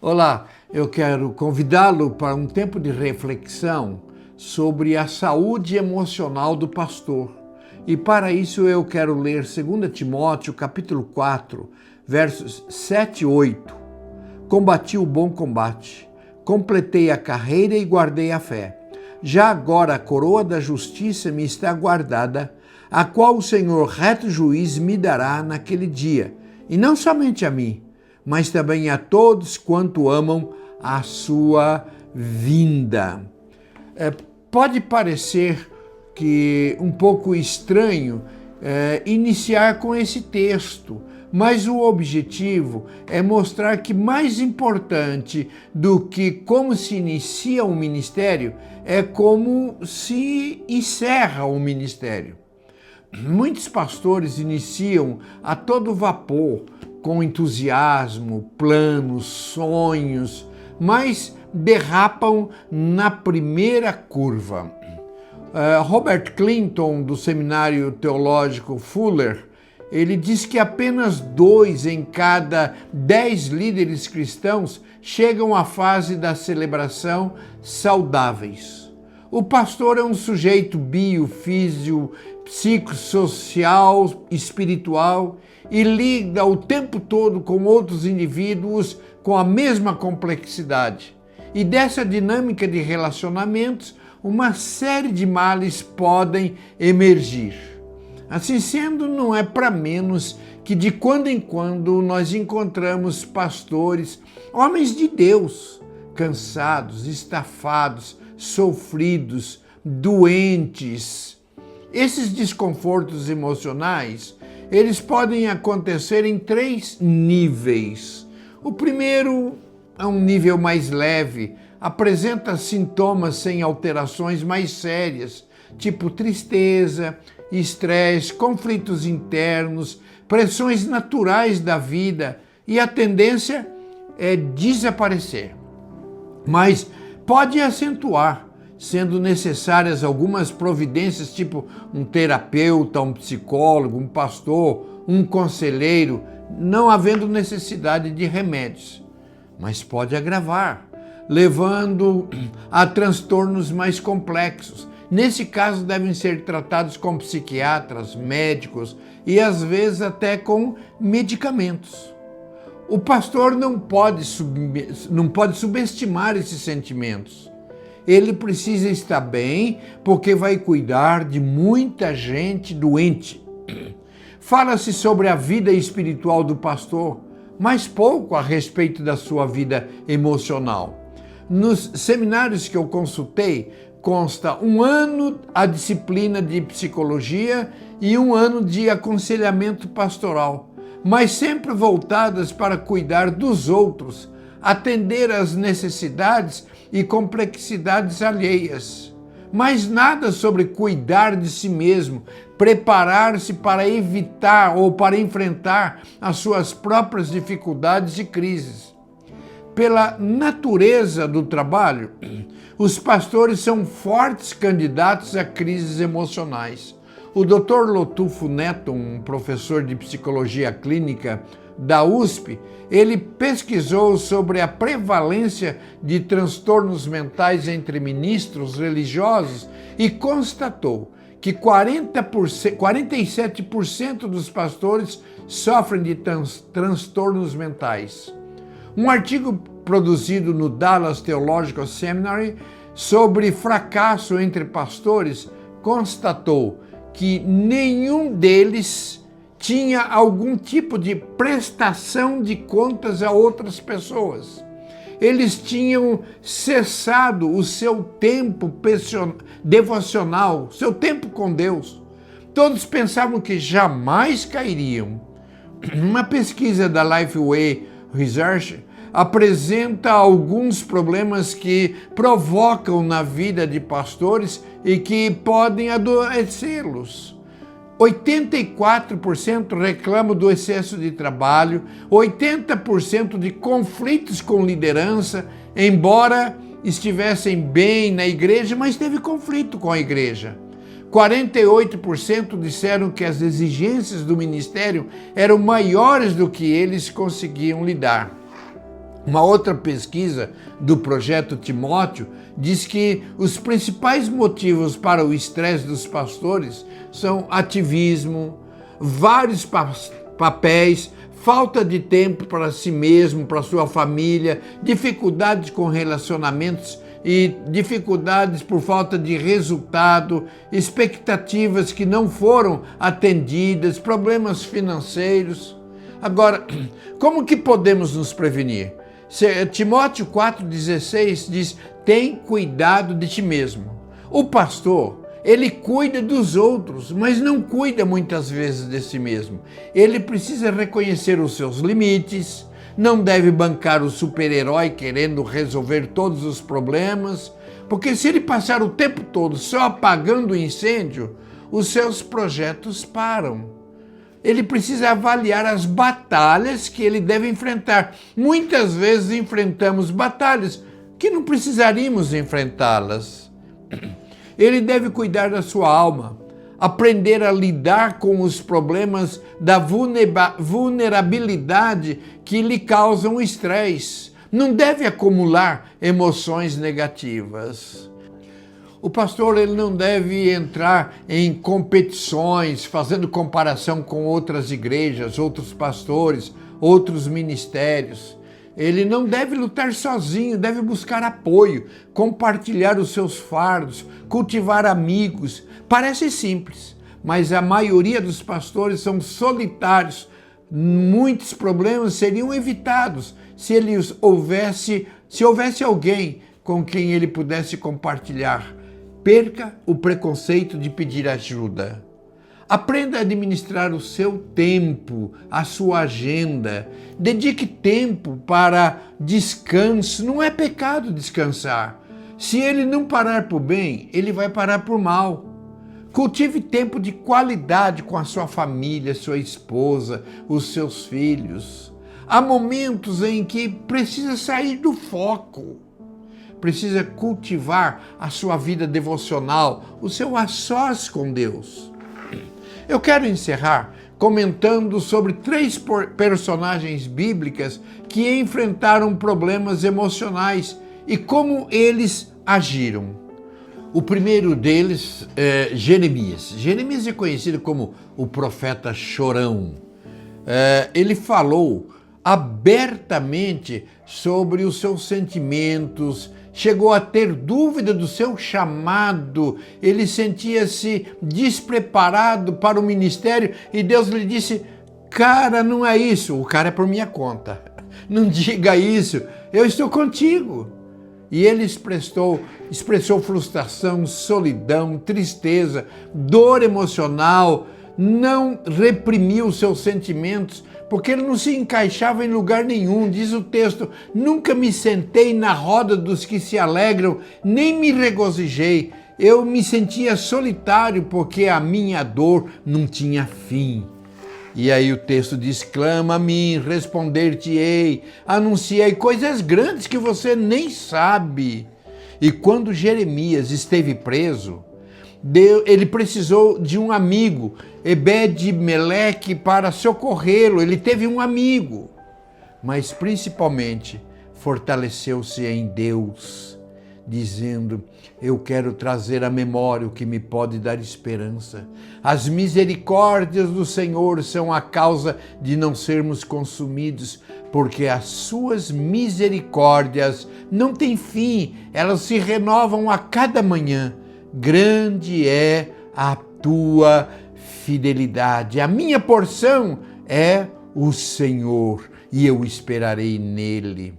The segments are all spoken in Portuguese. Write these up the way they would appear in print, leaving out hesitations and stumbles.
Olá, eu quero convidá-lo para um tempo de reflexão sobre a saúde emocional do pastor. E para isso eu quero ler 2 Timóteo, capítulo 4, versos 7 e 8. Combati o bom combate, completei a carreira e guardei a fé. Já agora a coroa da justiça me está guardada, a qual o Senhor, reto juiz, me dará naquele dia, e não somente a mim, mas também a todos quanto amam a sua vinda. Pode parecer que um pouco estranho iniciar com esse texto, mas o objetivo é mostrar que mais importante do que como se inicia um ministério é como se encerra um ministério. Muitos pastores iniciam a todo vapor, com entusiasmo, planos, sonhos, mas derrapam na primeira curva. Robert Clinton, do Seminário Teológico Fuller, ele diz que apenas 2 em cada 10 líderes cristãos chegam à fase da celebração saudáveis. O pastor é um sujeito biofísico, psicossocial, espiritual e lida o tempo todo com outros indivíduos com a mesma complexidade. E dessa dinâmica de relacionamentos, uma série de males podem emergir. Assim sendo, não é para menos que de quando em quando nós encontramos pastores, homens de Deus, cansados, estafados, sofridos, doentes. Esses desconfortos emocionais, eles podem acontecer em 3 níveis. O primeiro é um nível mais leve, apresenta sintomas sem alterações mais sérias, tipo tristeza, estresse, conflitos internos, pressões naturais da vida, e a tendência é desaparecer. Mas pode acentuar, sendo necessárias algumas providências, tipo um terapeuta, um psicólogo, um pastor, um conselheiro, não havendo necessidade de remédios. Mas pode agravar, levando a transtornos mais complexos. Nesse caso, devem ser tratados com psiquiatras, médicos e às vezes até com medicamentos. O pastor não pode subestimar esses sentimentos. Ele precisa estar bem porque vai cuidar de muita gente doente. Fala-se sobre a vida espiritual do pastor, mas pouco a respeito da sua vida emocional. Nos seminários que eu consultei, consta 1 ano a disciplina de psicologia e 1 ano de aconselhamento pastoral, mas sempre voltadas para cuidar dos outros, atender às necessidades e complexidades alheias. Mas nada sobre cuidar de si mesmo, preparar-se para evitar ou para enfrentar as suas próprias dificuldades e crises. Pela natureza do trabalho, os pastores são fortes candidatos a crises emocionais. O Dr. Lotufo Neto, um professor de psicologia clínica da USP, ele pesquisou sobre a prevalência de transtornos mentais entre ministros religiosos e constatou que 47% dos pastores sofrem de transtornos mentais. Um artigo produzido no Dallas Theological Seminary sobre fracasso entre pastores constatou que nenhum deles tinha algum tipo de prestação de contas a outras pessoas. Eles tinham cessado o seu tempo devocional, seu tempo com Deus. Todos pensavam que jamais cairiam. Uma pesquisa da Lifeway Research apresenta alguns problemas que provocam na vida de pastores e que podem adoecê-los. 84% reclamam do excesso de trabalho, 80% de conflitos com liderança, embora estivessem bem na igreja, mas teve conflito com a igreja. 48% disseram que as exigências do ministério eram maiores do que eles conseguiam lidar. Uma outra pesquisa do Projeto Timóteo diz que os principais motivos para o estresse dos pastores são ativismo, vários papéis, falta de tempo para si mesmo, para sua família, dificuldades com relacionamentos e dificuldades por falta de resultado, expectativas que não foram atendidas, problemas financeiros. Agora, como que podemos nos prevenir? Timóteo 4,16 diz: tem cuidado de ti mesmo. O pastor, ele cuida dos outros, mas não cuida muitas vezes de si mesmo. Ele precisa reconhecer os seus limites, não deve bancar o super-herói querendo resolver todos os problemas, porque se ele passar o tempo todo só apagando o incêndio, os seus projetos param. Ele precisa avaliar as batalhas que ele deve enfrentar. Muitas vezes enfrentamos batalhas que não precisaríamos enfrentá-las. Ele deve cuidar da sua alma, aprender a lidar com os problemas da vulnerabilidade que lhe causam estresse. Não deve acumular emoções negativas. O pastor, ele não deve entrar em competições, fazendo comparação com outras igrejas, outros pastores, outros ministérios. Ele não deve lutar sozinho, deve buscar apoio, compartilhar os seus fardos, cultivar amigos. Parece simples, mas a maioria dos pastores são solitários. Muitos problemas seriam evitados se houvesse alguém com quem ele pudesse compartilhar. Perca o preconceito de pedir ajuda. Aprenda a administrar o seu tempo, a sua agenda. Dedique tempo para descanso. Não é pecado descansar. Se ele não parar por bem, ele vai parar por mal. Cultive tempo de qualidade com a sua família, sua esposa, os seus filhos. Há momentos em que precisa sair do foco. Precisa cultivar a sua vida devocional, o seu a sós com Deus. Eu quero encerrar comentando sobre 3 personagens bíblicas que enfrentaram problemas emocionais e como eles agiram. O primeiro deles é Jeremias. Jeremias é conhecido como o profeta chorão. Ele falou abertamente sobre os seus sentimentos, chegou a ter dúvida do seu chamado, ele sentia-se despreparado para o ministério e Deus lhe disse: cara, não é isso, o cara é por minha conta, não diga isso, eu estou contigo. E ele expressou frustração, solidão, tristeza, dor emocional, não reprimiu os seus sentimentos, porque ele não se encaixava em lugar nenhum. Diz o texto: nunca me sentei na roda dos que se alegram, nem me regozijei. Eu me sentia solitário, porque a minha dor não tinha fim. E aí o texto diz: clama a mim, responder-te-ei, anunciei coisas grandes que você nem sabe. E quando Jeremias esteve preso, ele precisou de um amigo, Ebed-Meleque, para socorrê-lo. Ele teve um amigo, mas principalmente fortaleceu-se em Deus, dizendo: eu quero trazer à memória o que me pode dar esperança. As misericórdias do Senhor são a causa de não sermos consumidos, porque as suas misericórdias não têm fim, elas se renovam a cada manhã. Grande é a tua fidelidade. A minha porção é o Senhor e eu esperarei nele.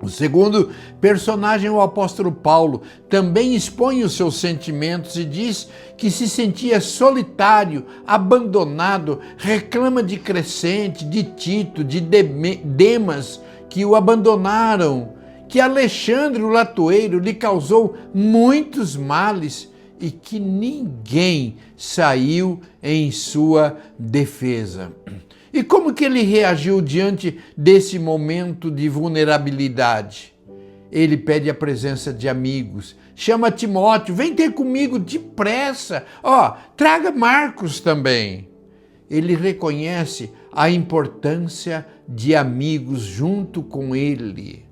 O segundo personagem, o apóstolo Paulo, também expõe os seus sentimentos e diz que se sentia solitário, abandonado, reclama de Crescente, de Tito, de Demas, que o abandonaram, que Alexandre o latoeiro lhe causou muitos males e que ninguém saiu em sua defesa. E como que ele reagiu diante desse momento de vulnerabilidade? Ele pede a presença de amigos, chama Timóteo: vem ter comigo depressa, traga Marcos também. Ele reconhece a importância de amigos junto com ele.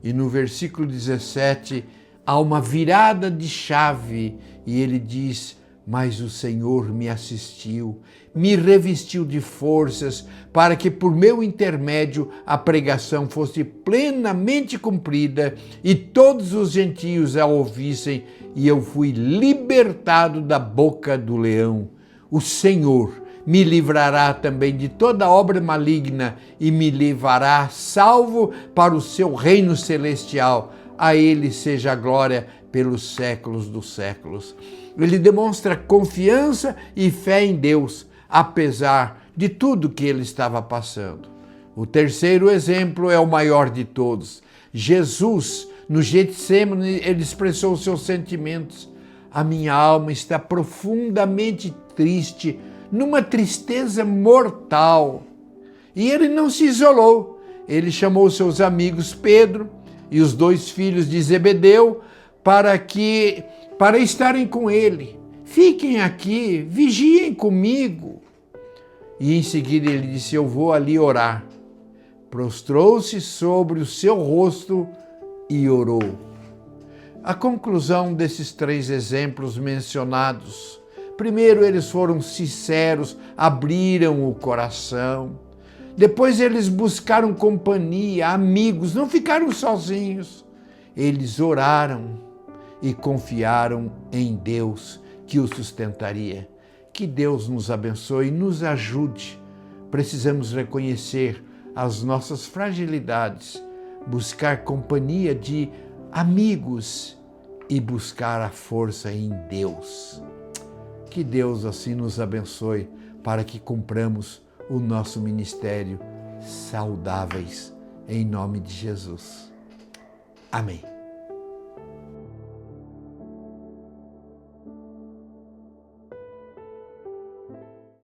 E no versículo 17, há uma virada de chave e ele diz: mas o Senhor me assistiu, me revestiu de forças para que por meu intermédio a pregação fosse plenamente cumprida e todos os gentios a ouvissem, e eu fui libertado da boca do leão. O Senhor me livrará também de toda obra maligna e me levará salvo para o seu reino celestial. A ele seja a glória pelos séculos dos séculos. Ele demonstra confiança e fé em Deus, apesar de tudo que ele estava passando. O terceiro exemplo é o maior de todos. Jesus, no Getsêmani, ele expressou os seus sentimentos. A minha alma está profundamente triste, numa tristeza mortal. E ele não se isolou. Ele chamou seus amigos Pedro e os 2 filhos de Zebedeu para estarem com ele. Fiquem aqui, vigiem comigo. E em seguida ele disse: eu vou ali orar. Prostrou-se sobre o seu rosto e orou. A conclusão desses 3 exemplos mencionados: primeiro, eles foram sinceros, abriram o coração. Depois eles buscaram companhia, amigos, não ficaram sozinhos. Eles oraram e confiaram em Deus que os sustentaria. Que Deus nos abençoe e nos ajude. Precisamos reconhecer as nossas fragilidades, buscar companhia de amigos e buscar a força em Deus. Que Deus assim nos abençoe para que cumpramos o nosso ministério saudáveis, em nome de Jesus. Amém.